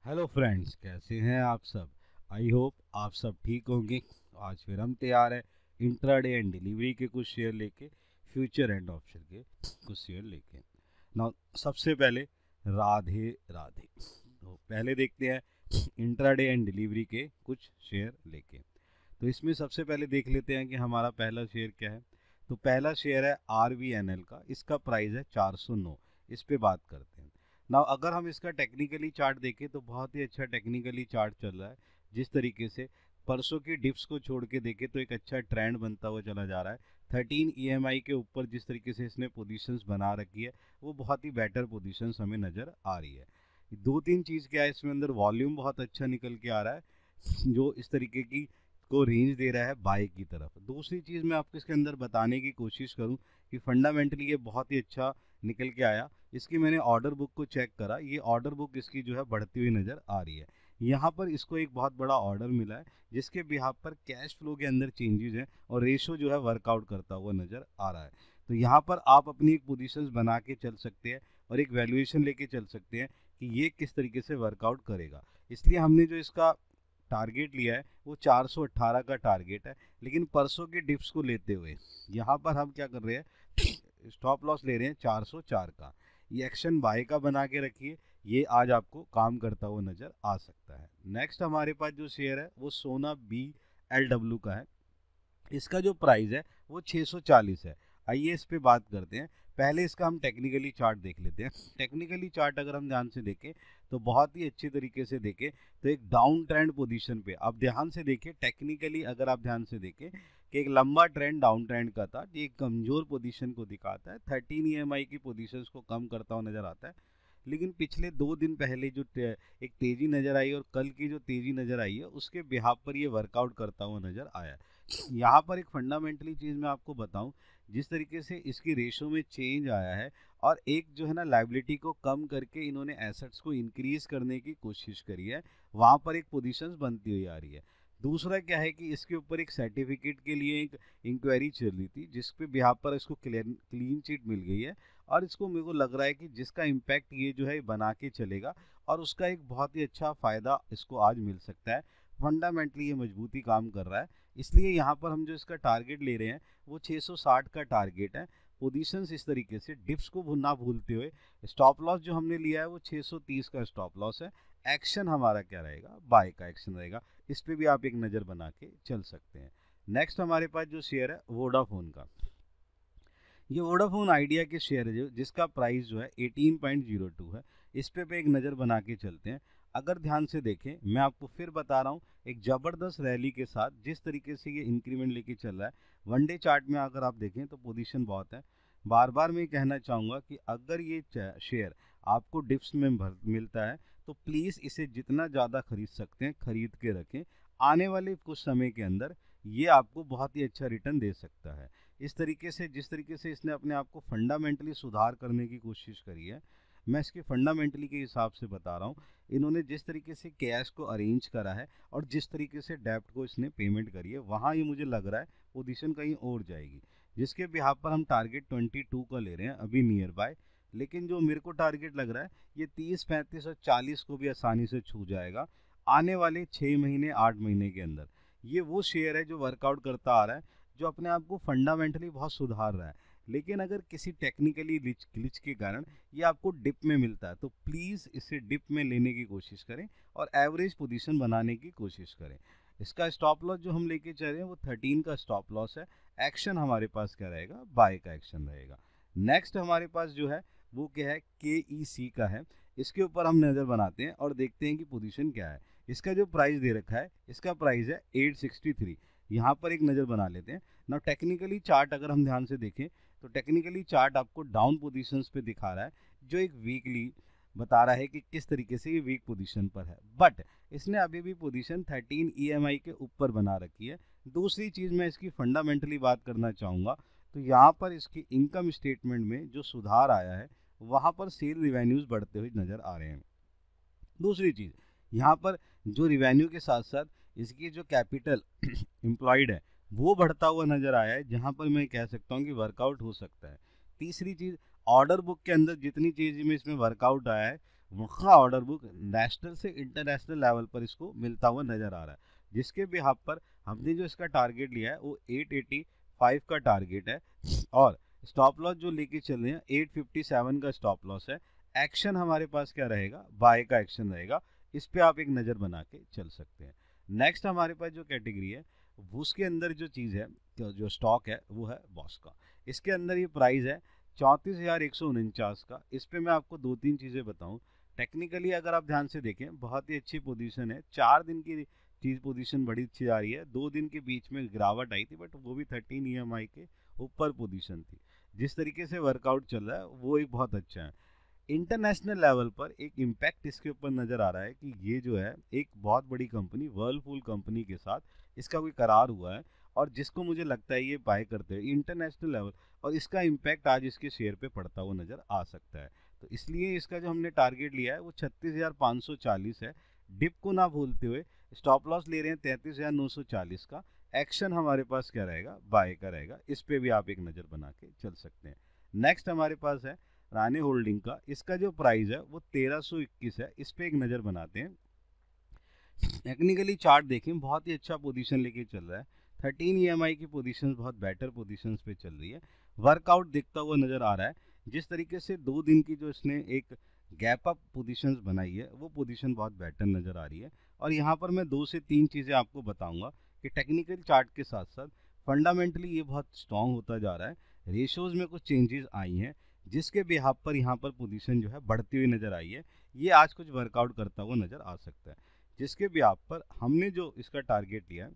Hello friends, कैसे हैं आप सब। आई होप आप सब ठीक होंगे। आज फिर हम तैयार हैं इंट्राडे एंड डिलीवरी के कुछ शेयर लेके, फ्यूचर एंड ऑप्शन के कुछ शेयर लेके। ना सबसे पहले राधे राधे। तो पहले देखते हैं इंट्राडे एंड डिलीवरी के कुछ शेयर लेके। तो इसमें सबसे पहले देख लेते हैं कि हमारा पहला शेयर क्या है। तो पहला शेयर है RVNL का। इसका प्राइस है 409। इस पे बात करते हैं ना। अगर हम इसका टेक्निकली चार्ट देखें तो बहुत ही अच्छा टेक्निकली चार्ट चल रहा है। जिस तरीके से परसों की डिप्स को छोड़ के देखें तो एक अच्छा ट्रेंड बनता हुआ चला जा रहा है। 13 EMI के ऊपर जिस तरीके से इसने पोजीशंस बना रखी है वो बहुत ही बेटर पोजीशंस हमें नज़र आ रही है। दो तीन चीज़ क्या है इसमें, अंदर वॉल्यूम बहुत अच्छा निकल के आ रहा है जो इस तरीके की को रेंज दे रहा है बाय की तरफ। दूसरी चीज़ मैं आपको इसके अंदर बताने की कोशिश करूं कि फंडामेंटली ये बहुत ही अच्छा निकल के आया। इसकी मैंने ऑर्डर बुक को चेक करा, ये ऑर्डर बुक इसकी जो है बढ़ती हुई नज़र आ रही है। यहाँ पर इसको एक बहुत बड़ा ऑर्डर मिला है जिसके बिहाफ पर कैश फ्लो के अंदर चेंजेस हैं और रेशो जो है वर्कआउट करता हुआ नज़र आ रहा है। तो यहाँ पर आप अपनी एक पोजीशंस बना के चल सकते हैं और एक वैल्यूएशन लेके चल सकते हैं कि ये किस तरीके से वर्कआउट करेगा। इसलिए हमने जो इसका टारगेट लिया है वो 418 का टारगेट है। लेकिन परसों के डिप्स को लेते हुए यहाँ पर हम क्या कर रहे हैं, स्टॉप लॉस ले रहे हैं 404 का। ये एक्शन बाय का बना के रखिए, ये आज आपको काम करता हुआ नज़र आ सकता है। नेक्स्ट हमारे पास जो शेयर है वो सोना BLW का है। इसका जो प्राइस है वो 640 है। आइए इस पे बात करते हैं। पहले इसका हम टेक्निकली चार्ट देख लेते हैं। टेक्निकली चार्ट अगर हम ध्यान से देखें तो बहुत ही अच्छी तरीके से देखें तो एक डाउन ट्रेंड पोजीशन पे आप ध्यान से देखें। टेक्निकली अगर आप ध्यान से देखें कि एक लंबा ट्रेंड डाउन ट्रेंड का था, ये एक कमजोर पोजीशन को दिखाता है। 13 EMI की पोजीशंस को कम करता हुआ नजर आता है। लेकिन पिछले 2 दिन पहले जो एक तेजी नजर आई और कल की जो तेजी नजर आई है उसके बिहाफ पर ये वर्कआउट करता हुआ नजर आया। यहाँ पर एक फंडामेंटली चीज़ मैं आपको बताऊं, जिस तरीके से इसकी रेशो में चेंज आया है और एक जो है ना लाइबिलिटी को कम करके इन्होंने एसेट्स को इंक्रीज करने की कोशिश करी है, वहाँ पर एक पोजीशंस बनती हुई आ रही है। दूसरा क्या है कि इसके ऊपर एक सर्टिफिकेट के लिए एक इंक्वायरी चल रही थी जिसपे बिहाफ पर इसको क्लीन चिट मिल गई है और इसको मेरे को लग रहा है कि जिसका इम्पैक्ट ये जो है बना के चलेगा और उसका एक बहुत ही अच्छा फ़ायदा इसको आज मिल सकता है। फंडामेंटली ये मजबूती काम कर रहा है। इसलिए यहाँ पर हम जो इसका टारगेट ले रहे हैं वो 660 का टारगेट है। पोजीशंस इस तरीके से डिप्स को ना भूलते हुए, स्टॉप लॉस जो हमने लिया है वो 630 का स्टॉप लॉस है। एक्शन हमारा क्या रहेगा, बाय का एक्शन रहेगा। इस पर भी आप एक नज़र बना के चल सकते हैं। नेक्स्ट हमारे पास जो शेयर है वोडाफोन का। ये वोडाफोन आइडिया के शेयर है जिसका प्राइस जो है 18.02 है। इस पे एक नज़र बना के चलते हैं। अगर ध्यान से देखें, मैं आपको फिर बता रहा हूँ, एक ज़बरदस्त रैली के साथ जिस तरीके से ये इंक्रीमेंट लेके चल रहा है, वनडे चार्ट में अगर आप देखें तो पोजीशन बहुत है। बार बार मैं कहना चाहूँगा कि अगर ये शेयर आपको डिप्स में मिलता है तो प्लीज़ इसे जितना ज़्यादा खरीद सकते हैं खरीद के रखें। आने वाले कुछ समय के अंदर ये आपको बहुत ही अच्छा रिटर्न दे सकता है। इस तरीके से जिस तरीके से इसने अपने आप को फंडामेंटली सुधार करने की कोशिश करी है, मैं इसके फंडामेंटली के हिसाब से बता रहा हूँ। इन्होंने जिस तरीके से कैश को अरेंज करा है और जिस तरीके से डेप्ट को इसने पेमेंट करी है, वहाँ ये मुझे लग रहा है पोजीशन कहीं और जाएगी, जिसके बिहाफ पर हम टारगेट 22 का ले रहे हैं अभी नियर बाय। लेकिन जो मेरे को टारगेट लग रहा है ये 30, 35 और 40 को भी आसानी से छू जाएगा आने वाले 6 महीने 8 महीने के अंदर। ये वो शेयर है जो वर्कआउट करता आ रहा है, जो अपने आप को फंडामेंटली बहुत सुधार रहा है। लेकिन अगर किसी टेक्निकली ग्लिच के कारण ये आपको डिप में मिलता है तो प्लीज़ इसे डिप में लेने की कोशिश करें और एवरेज पोजीशन बनाने की कोशिश करें। इसका स्टॉप लॉस जो हम लेके चल रहे हैं वो 13 का स्टॉप लॉस है। एक्शन हमारे पास क्या रहेगा, बाय का एक्शन रहेगा। नेक्स्ट हमारे पास जो है वो क्या है, KEC का है। इसके ऊपर हम नज़र बनाते हैं और देखते हैं कि पोजीशन क्या है। इसका जो प्राइस दे रखा है, इसका प्राइस है 863। यहाँ पर एक नज़र बना लेते हैं ना। टेक्निकली चार्ट अगर हम ध्यान से देखें तो टेक्निकली चार्ट आपको डाउन पोजीशंस पे दिखा रहा है, जो एक वीकली बता रहा है कि किस तरीके से ये वीक पोजीशन पर है। बट इसने अभी भी पोजीशन 13 EMI के ऊपर बना रखी है। दूसरी चीज़ मैं इसकी फंडामेंटली बात करना चाहूँगा तो यहाँ पर इसकी इनकम स्टेटमेंट में जो सुधार आया है वहाँ पर सेल रिवेन्यूज़ बढ़ते हुए नज़र आ रहे हैं। दूसरी चीज़, यहाँ पर जो रिवेन्यू के साथ साथ इसकी जो कैपिटल एम्प्लॉयड है वो बढ़ता हुआ नज़र आया है, जहाँ पर मैं कह सकता हूँ कि वर्कआउट हो सकता है। तीसरी चीज़, ऑर्डर बुक के अंदर जितनी चीज़ में इसमें वर्कआउट आया है का ऑर्डर बुक नेशनल से इंटरनेशनल लेवल पर इसको मिलता हुआ नज़र आ रहा है, जिसके बिहाफ पर हमने जो इसका टारगेट लिया है वो 885 का टारगेट है और स्टॉप लॉस जो लेके चल रहे हैं 857 का स्टॉप लॉस है। एक्शन हमारे पास क्या रहेगा, बाय का एक्शन रहेगा, इस पे आप एक नज़र बना के चल सकते हैं। नेक्स्ट हमारे पास जो कैटेगरी है उसके अंदर जो चीज़ है, जो स्टॉक है वो है बॉस का। इसके अंदर ये प्राइस है 34,149 का। इस पे मैं आपको दो तीन चीज़ें बताऊं। टेक्निकली अगर आप ध्यान से देखें बहुत ही अच्छी पोजीशन है, 4 दिन की चीज़ पोजीशन बड़ी अच्छी आ रही है। 2 दिन के बीच में गिरावट आई थी बट वो भी 13 EMI के ऊपर पोजीशन थी। जिस तरीके से वर्कआउट चल रहा है वो एक बहुत अच्छा है। इंटरनेशनल लेवल पर एक इम्पैक्ट इसके ऊपर नज़र आ रहा है कि ये जो है एक बहुत बड़ी कंपनी वर्लपूल कंपनी के साथ इसका कोई करार हुआ है और जिसको मुझे लगता है ये बाय करते हैं इंटरनेशनल लेवल, और इसका इम्पैक्ट आज इसके शेयर पे पड़ता हुआ नज़र आ सकता है। तो इसलिए इसका जो हमने टारगेट लिया है वो 36,540 है। डिप को ना भूलते हुए स्टॉप लॉस ले रहे हैं 33,940 का। एक्शन हमारे पास क्या रहेगा, बाय का रहेगा, इस पे भी आप एक नज़र बना के चल सकते हैं। नेक्स्ट हमारे पास है रानी होल्डिंग का। इसका जो प्राइस है वो 1321 है, इस पे एक नज़र बनाते हैं। टेक्निकली चार्ट देखें बहुत ही अच्छा पोजीशन लेके चल रहा है। 13 EMI की पोजीशंस बहुत बेटर पोजीशंस पे चल रही है। वर्कआउट दिखता हुआ नज़र आ रहा है। जिस तरीके से 2 दिन की जो इसने एक गैप अप पोजीशंस बनाई है वो पोजीशन बहुत बेटर नज़र आ रही है। और यहाँ पर मैं 2 से 3 चीज़ें आपको बताऊँगा कि टेक्निकल चार्ट के साथ साथ फंडामेंटली ये बहुत स्ट्रॉन्ग होता जा रहा है। रेशोज़ में कुछ चेंजेस आई हैं जिसके बिहाफ पर यहाँ पर पोजीशन जो है बढ़ती हुई नज़र आई है। ये आज कुछ वर्कआउट करता हुआ नज़र आ सकता है, जिसके बिहाफ पर हमने जो इसका टारगेट लिया है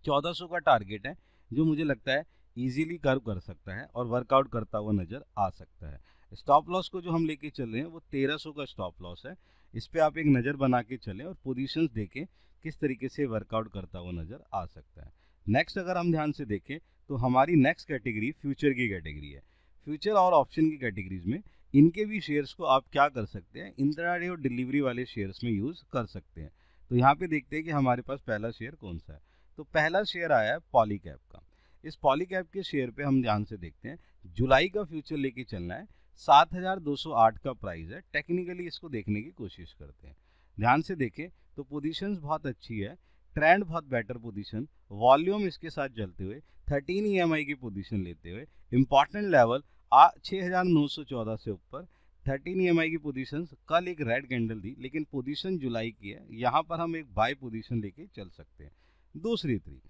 1400 का टारगेट है, जो मुझे लगता है इजीली कर्व कर सकता है और वर्कआउट करता हुआ नज़र आ सकता है। स्टॉप लॉस को जो हम लेके चल रहे हैं वो 1300 का स्टॉप लॉस है। इस पे आप एक नज़र बना के चलें और पोजीशंस देखें किस तरीके से वर्कआउट करता हुआ नज़र आ सकता है। नेक्स्ट अगर हम ध्यान से देखें तो हमारी नेक्स्ट कैटेगरी फ्यूचर की कैटेगरी है। फ्यूचर और ऑप्शन की कैटेगरीज में इनके भी शेयर्स को आप क्या कर सकते हैं, इंट्राडे और डिलीवरी वाले शेयर्स में यूज़ कर सकते हैं। तो यहाँ पे देखते हैं कि हमारे पास पहला शेयर कौन सा है। तो पहला शेयर आया है पॉलीकैब का। इस पॉलीकैब के शेयर पे हम ध्यान से देखते हैं। जुलाई का फ्यूचर लेके चलना है, 7,208 का प्राइस है। टेक्निकली इसको देखने की कोशिश करते हैं। ध्यान से देखें तो पोजीशंस बहुत अच्छी है, ट्रेंड बहुत बेटर पोजीशन, वॉल्यूम इसके साथ चलते हुए 13 EMI की पोजीशन लेते हुए इंपॉर्टेंट लेवल 6,914 से ऊपर 13 EMI की पोजीशंस। कल एक रेड कैंडल थी लेकिन पोजीशन जुलाई की है, यहाँ पर हम एक बाय पोजीशन लेके चल सकते हैं। दूसरी तरीक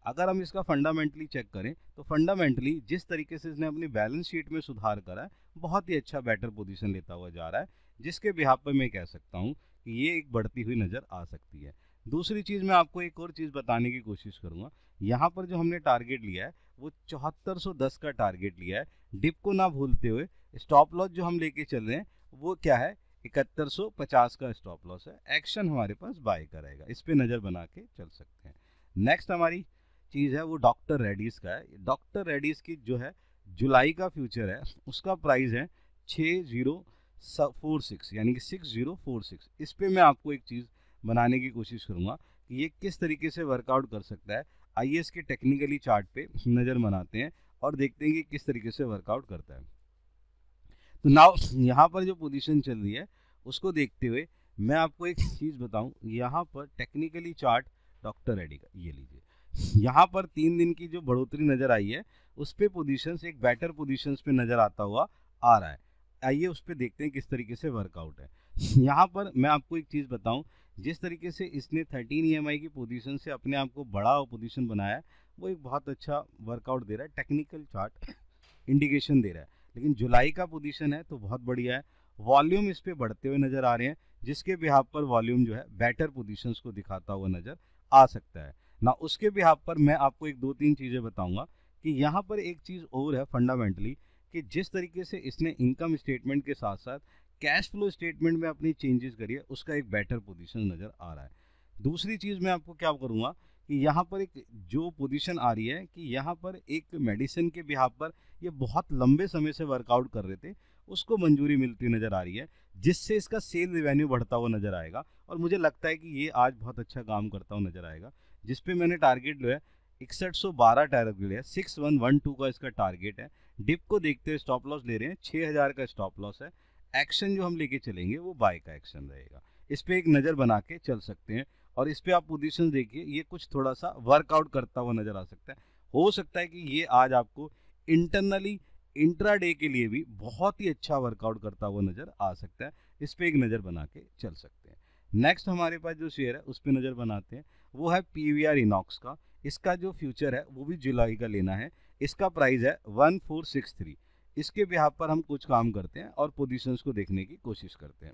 अगर हम इसका फंडामेंटली चेक करें तो फंडामेंटली जिस तरीके से इसने अपनी बैलेंस शीट में सुधार करा है बहुत ही अच्छा बेटर पोजीशन लेता हुआ जा रहा है, जिसके बिहाफ पर मैं कह सकता हूँ कि ये एक बढ़ती हुई नज़र आ सकती है। दूसरी चीज़ मैं आपको एक और चीज़ बताने की कोशिश करूँगा। यहाँ पर जो हमने टारगेट लिया है वो 7410 का टारगेट लिया है। डिप को ना भूलते हुए स्टॉप लॉस जो हम लेके चल रहे हैं वो क्या है, 7150 का स्टॉप लॉस है। एक्शन हमारे पास बाय का रहेगा, इस पे नज़र बना के चल सकते हैं। नेक्स्ट हमारी चीज़ है वो डॉक्टर रेड्डीज का है। डॉक्टर रेड्डीज की जो है जुलाई का फ्यूचर है उसका प्राइस है 6046 यानी कि 6046। इस पे मैं आपको एक चीज़ बनाने की कोशिश करूँगा कि ये किस तरीके से वर्कआउट कर सकता है। आइए इसके टेक्निकली चार्ट पे नज़र बनाते हैं और देखते हैं कि किस तरीके से वर्कआउट करता है। तो नाउ यहाँ पर जो पोजीशन चल रही है उसको देखते हुए मैं आपको एक चीज़ बताऊँ। यहाँ पर टेक्निकली चार्ट डॉक्टर रेड्डी का ये लीजिए, यहाँ पर 3 दिन की जो बढ़ोतरी नज़र आई है उस पर पोजिशंस एक बेटर पोजीशंस पे नज़र आता हुआ आ रहा है। आइए उस पर देखते हैं किस तरीके से वर्कआउट है। यहाँ पर मैं आपको एक चीज़ बताऊँ, जिस तरीके से इसने 13 EMI की पोजीशन से अपने आप को बड़ा पोजीशन बनाया है वो एक बहुत अच्छा वर्कआउट दे रहा है। टेक्निकल चार्ट इंडिकेशन दे रहा है, लेकिन जुलाई का पोजीशन है तो बहुत बढ़िया है। वॉल्यूम इस पे बढ़ते हुए नज़र आ रहे हैं, जिसके बिहाफ पर वॉल्यूम जो है बेटर पोजीशंस को दिखाता हुआ नज़र आ सकता है ना। उसके बिहाफ पर मैं आपको एक दो तीन चीज़ें बताऊंगा कि यहाँ पर एक चीज़ और है फंडामेंटली कि जिस तरीके से इसने इनकम स्टेटमेंट के साथ साथ कैश फ्लो स्टेटमेंट में अपनी चेंजेस करी है उसका एक बेटर पोजीशन नज़र आ रहा है। दूसरी चीज़ मैं आपको क्या करूँगा कि यहाँ पर एक जो पोजीशन आ रही है कि यहाँ पर एक मेडिसिन के बिहाफ पर ये बहुत लंबे समय से वर्कआउट कर रहे थे, उसको मंजूरी मिलती नज़र आ रही है, जिससे इसका सेल रिवेन्यू बढ़ता हुआ नज़र आएगा। और मुझे लगता है कि ये आज बहुत अच्छा काम करता हुआ नज़र आएगा, जिस पे मैंने टारगेट लिया है 6112 टारगेट लिया है, 6112 का इसका टारगेट है। डिप को देखते हुए स्टॉप लॉस ले रहे हैं, 6000 का स्टॉप लॉस है। एक्शन जो हम लेके चलेंगे वो बाय का एक्शन रहेगा। इस पे एक नज़र बना के चल सकते हैं और इस पे आप पोजीशन देखिए, ये कुछ थोड़ा सा वर्कआउट करता हुआ नज़र आ सकता है। हो सकता है कि ये आज आपको इंटरनली इंट्राडे के लिए भी बहुत ही अच्छा वर्कआउट करता हुआ नज़र आ सकता है। इस पे एक नज़र बना के चल सकते हैं। नेक्स्ट हमारे पास जो शेयर है उस पर नज़र बनाते हैं, वो है PVR इनॉक्स का। इसका जो फ्यूचर है वो भी जुलाई का लेना है। इसका प्राइस है 1463। इसके बिहाफ पर हम कुछ काम करते हैं और पोजीशंस को देखने की कोशिश करते हैं।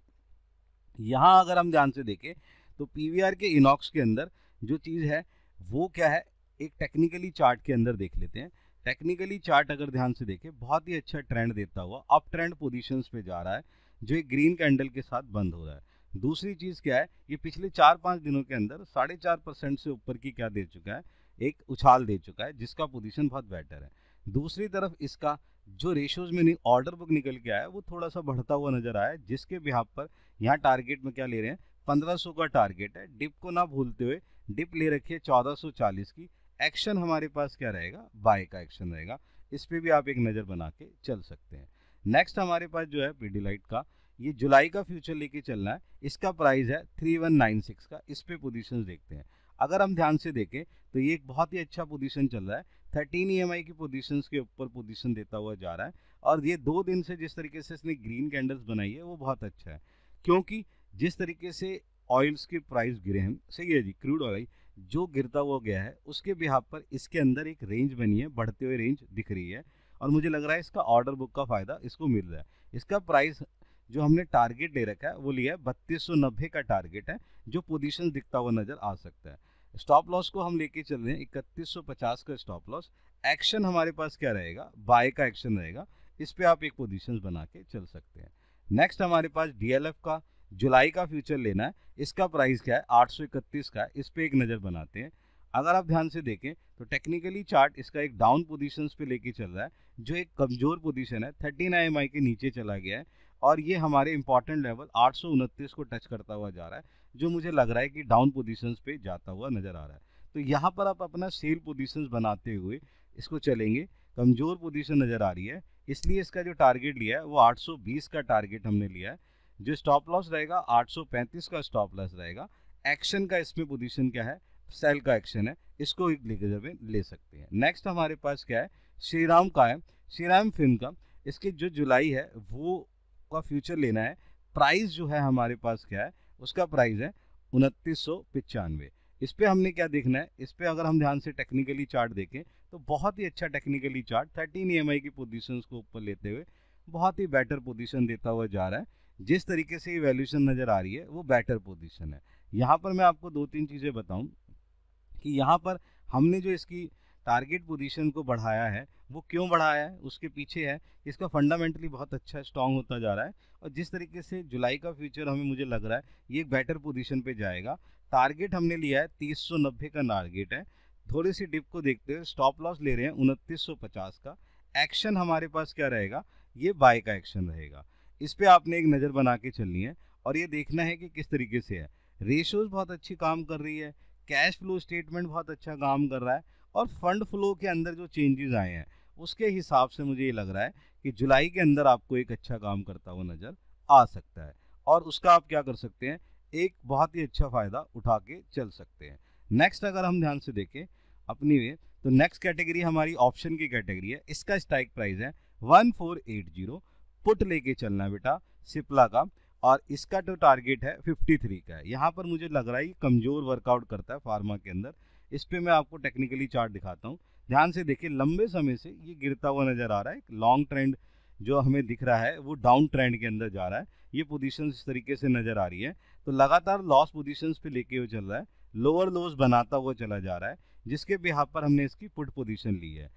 यहाँ अगर हम ध्यान से देखें तो PVR के इनॉक्स के अंदर जो चीज़ है वो क्या है, एक टेक्निकली चार्ट के अंदर देख लेते हैं। टेक्निकली चार्ट अगर ध्यान से देखें बहुत ही अच्छा ट्रेंड देता हुआ अप ट्रेंड पोजीशंस पे जा रहा है, जो एक ग्रीन कैंडल के साथ बंद हो रहा है। दूसरी चीज़ क्या है, ये पिछले 4-5 दिनों के अंदर 4.5% से ऊपर की क्या दे चुका है, एक उछाल दे चुका है, जिसका पोजीशन बहुत बेटर है। दूसरी तरफ इसका जो रेशोज में ऑर्डर बुक निकल के आया है वो थोड़ा सा बढ़ता हुआ नजर आया है, जिसके बिहाफ पर यहाँ टारगेट में क्या ले रहे हैं, 1500 का टारगेट है। डिप को ना भूलते हुए डिप ले रखिए 1440 की। एक्शन हमारे पास क्या रहेगा, बाय का एक्शन रहेगा। इस पे भी आप एक नज़र बना के चल सकते हैं। नेक्स्ट हमारे पास जो है पीडीलाइट का, ये जुलाई का फ्यूचर लेके चलना है। इसका प्राइस है 3196 का। इस पे पोजीशन देखते हैं। अगर हम ध्यान से देखें तो ये एक बहुत ही अच्छा पोजीशन चल रहा है। 13 EMI की पोजीशंस के ऊपर पोजीशन देता हुआ जा रहा है और ये 2 दिन से जिस तरीके से इसने ग्रीन कैंडल्स बनाई है वो बहुत अच्छा है, क्योंकि जिस तरीके से ऑयल्स के प्राइस गिरे हैं, सही है जी, क्रूड ऑयल जो गिरता हुआ गया है उसके बिहाफ पर इसके अंदर एक रेंज बनी है, बढ़ते हुए रेंज दिख रही है और मुझे लग रहा है इसका ऑर्डर बुक का फायदा इसको मिल रहा है। इसका प्राइस जो हमने टारगेट ले रखा है वो लिया है 3290 का टारगेट है, जो पोजीशन दिखता हुआ नजर आ सकता है। स्टॉप लॉस को हम लेके चल रहे हैं 3150 का स्टॉप लॉस। एक्शन हमारे पास क्या रहेगा, बाय का एक्शन रहेगा। इस पे आप एक पोजीशन बना के चल सकते हैं। नेक्स्ट हमारे पास DLF का जुलाई का फ्यूचर लेना है। इसका प्राइस क्या है, 831 का है। इस पे एक नज़र बनाते हैं। अगर आप ध्यान से देखें तो टेक्निकली चार्ट इसका एक डाउन पोजीशंस पे लेके चल रहा है, जो एक कमजोर पोजीशन है, 39 EMI के नीचे चला गया है और ये हमारे इंपॉर्टेंट लेवल 829 को टच करता हुआ जा रहा है, जो मुझे लग रहा है कि डाउन पोजीशंस पे जाता हुआ नजर आ रहा है। तो यहाँ पर आप अपना सेल पोजीशंस बनाते हुए इसको चलेंगे। कमजोर पोजीशन नजर आ रही है, इसलिए इसका जो टारगेट लिया है वो 820 का टारगेट हमने लिया है। जो स्टॉप लॉस रहेगा 835 का स्टॉप लॉस रहेगा। एक्शन का इसमें पोजीशन क्या है, सेल का एक्शन है, इसको एक लेकर ले सकते हैं। नेक्स्ट हमारे पास क्या है, श्रीराम का है। श्रीराम फिल्म का, इसके जो जुलाई है वो का फ्यूचर लेना है। प्राइस जो है हमारे पास क्या है, उसका प्राइस है 2995। इस पे हमने क्या देखना है, इस पे अगर हम ध्यान से टेक्निकली चार्ट देखें तो बहुत ही अच्छा टेक्निकली चार्ट 13 EMI की पोजीशंस को ऊपर लेते हुए बहुत ही बेटर पोजीशन देता हुआ जा रहा है। जिस तरीके से ये वैल्यूएशन नज़र आ रही है वो बेटर पोजीशन है। यहाँ पर मैं आपको 2-3 चीज़ें बताऊँ कि यहाँ पर हमने जो इसकी टारगेट पोजीशन को बढ़ाया है वो क्यों बढ़ाया है, उसके पीछे है इसका फंडामेंटली बहुत अच्छा स्ट्रांग होता जा रहा है। और जिस तरीके से जुलाई का फ्यूचर हमें मुझे लग रहा है ये एक बेटर पोजीशन पे जाएगा। टारगेट हमने लिया है 3090 का टारगेट है। थोड़ी सी डिप को देखते हुए स्टॉप लॉस ले रहे हैं 2950 का। एक्शन हमारे पास क्या रहेगा, ये बाय का एक्शन रहेगा। इस पे आपने एक नज़र बना के चलनी है और ये देखना है कि किस तरीके से है। रेशोज बहुत अच्छी काम कर रही है, कैश फ्लो स्टेटमेंट बहुत अच्छा काम कर रहा है और फंड फ्लो के अंदर जो चेंजेस आए हैं उसके हिसाब से मुझे ये लग रहा है कि जुलाई के अंदर आपको एक अच्छा काम करता हुआ नज़र आ सकता है और उसका आप क्या कर सकते हैं, एक बहुत ही अच्छा फ़ायदा उठा के चल सकते हैं। नेक्स्ट अगर हम ध्यान से देखें अपनी वे, तो नेक्स्ट कैटेगरी हमारी ऑप्शन की कैटेगरी है। इसका स्ट्राइक प्राइस है 1480। पुट लेके चलना है बेटा सिप्ला का और इसका जो टारगेट है 53 का है। यहाँ पर मुझे लग रहा है ये कमज़ोर वर्कआउट करता है फार्मा के अंदर। इस पे मैं आपको टेक्निकली चार्ट दिखाता हूँ। ध्यान से देखिए लंबे समय से ये गिरता हुआ नज़र आ रहा है। एक लॉन्ग ट्रेंड जो हमें दिख रहा है वो डाउन ट्रेंड के अंदर जा रहा है। ये पोजीशन इस तरीके से नज़र आ रही है, तो लगातार लॉस पोजीशंस पे लेके हुए चल रहा है, लोअर लोज बनाता हुआ चला जा रहा है, जिसके बिहाफ पर हमने इसकी पुट पोजीशन ली है।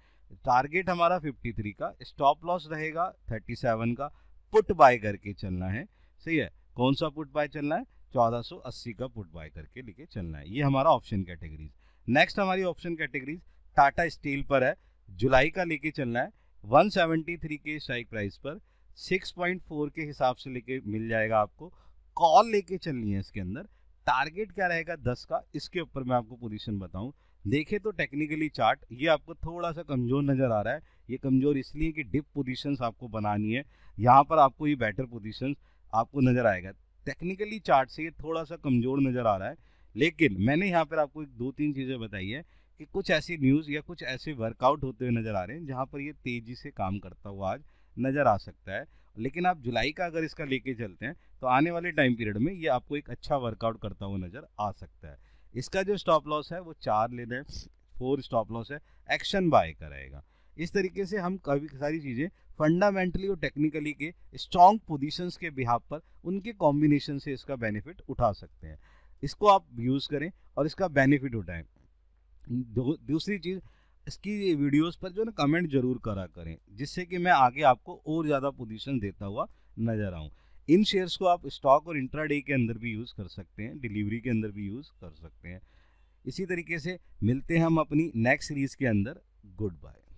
टारगेट हमारा 53 का, स्टॉप लॉस रहेगा 37 का। पुट बाय करके चलना है, सही है। कौन सा पुट बाय चलना है, 1480 का पुट बाय करके लेके चलना है। ये हमारा ऑप्शन कैटेगरीज। नेक्स्ट हमारी ऑप्शन कैटेगरीज टाटा स्टील पर है। जुलाई का लेके चलना है 173 के स्ट्राइक प्राइस पर 6.4 के हिसाब से लेके मिल जाएगा आपको। कॉल लेके चलनी है इसके अंदर। टारगेट क्या रहेगा 10 का, इसके ऊपर मैं आपको पोजीशन बताऊं देखें तो टेक्निकली चार्ट ये आपको थोड़ा सा कमज़ोर नज़र आ रहा है। ये कमज़ोर इसलिए कि डिप पोजीशंस आपको बनानी है, यहाँ पर आपको ये बेटर पोजीशंस आपको नज़र आएगा। टेक्निकली चार्ट से ये थोड़ा सा कमज़ोर नज़र आ रहा है, लेकिन मैंने यहाँ पर आपको एक 2-3 चीज़ें बताई है कि कुछ ऐसी न्यूज़ या कुछ ऐसे वर्कआउट होते हुए नज़र आ रहे हैं जहाँ पर ये तेज़ी से काम करता हुआ आज नज़र आ सकता है। लेकिन आप जुलाई का अगर इसका लेके चलते हैं तो आने वाले टाइम पीरियड में ये आपको एक अच्छा वर्कआउट करता हुआ नज़र आ सकता है। इसका जो स्टॉप लॉस है वो 4 लेना है, 4 स्टॉप लॉस है, एक्शन बाय कराएगा। इस तरीके से हम काफ़ी सारी चीज़ें फंडामेंटली और टेक्निकली के स्ट्रॉन्ग पोजीशंस के बिहाफ पर उनके कॉम्बिनेशन से इसका बेनिफिट उठा सकते हैं। इसको आप यूज़ करें और इसका बेनिफिट उठाएं। दूसरी चीज़, इसकी वीडियोस पर जो ना कमेंट जरूर करा करें, जिससे कि मैं आगे आपको और ज़्यादा पोजीशन देता हुआ नज़र आऊँ। इन शेयर्स को आप स्टॉक और इंट्राडे के अंदर भी यूज़ कर सकते हैं, डिलीवरी के अंदर भी यूज़ कर सकते हैं। इसी तरीके से मिलते हैं हम अपनी नेक्स्ट सीरीज़ के अंदर। Good bye.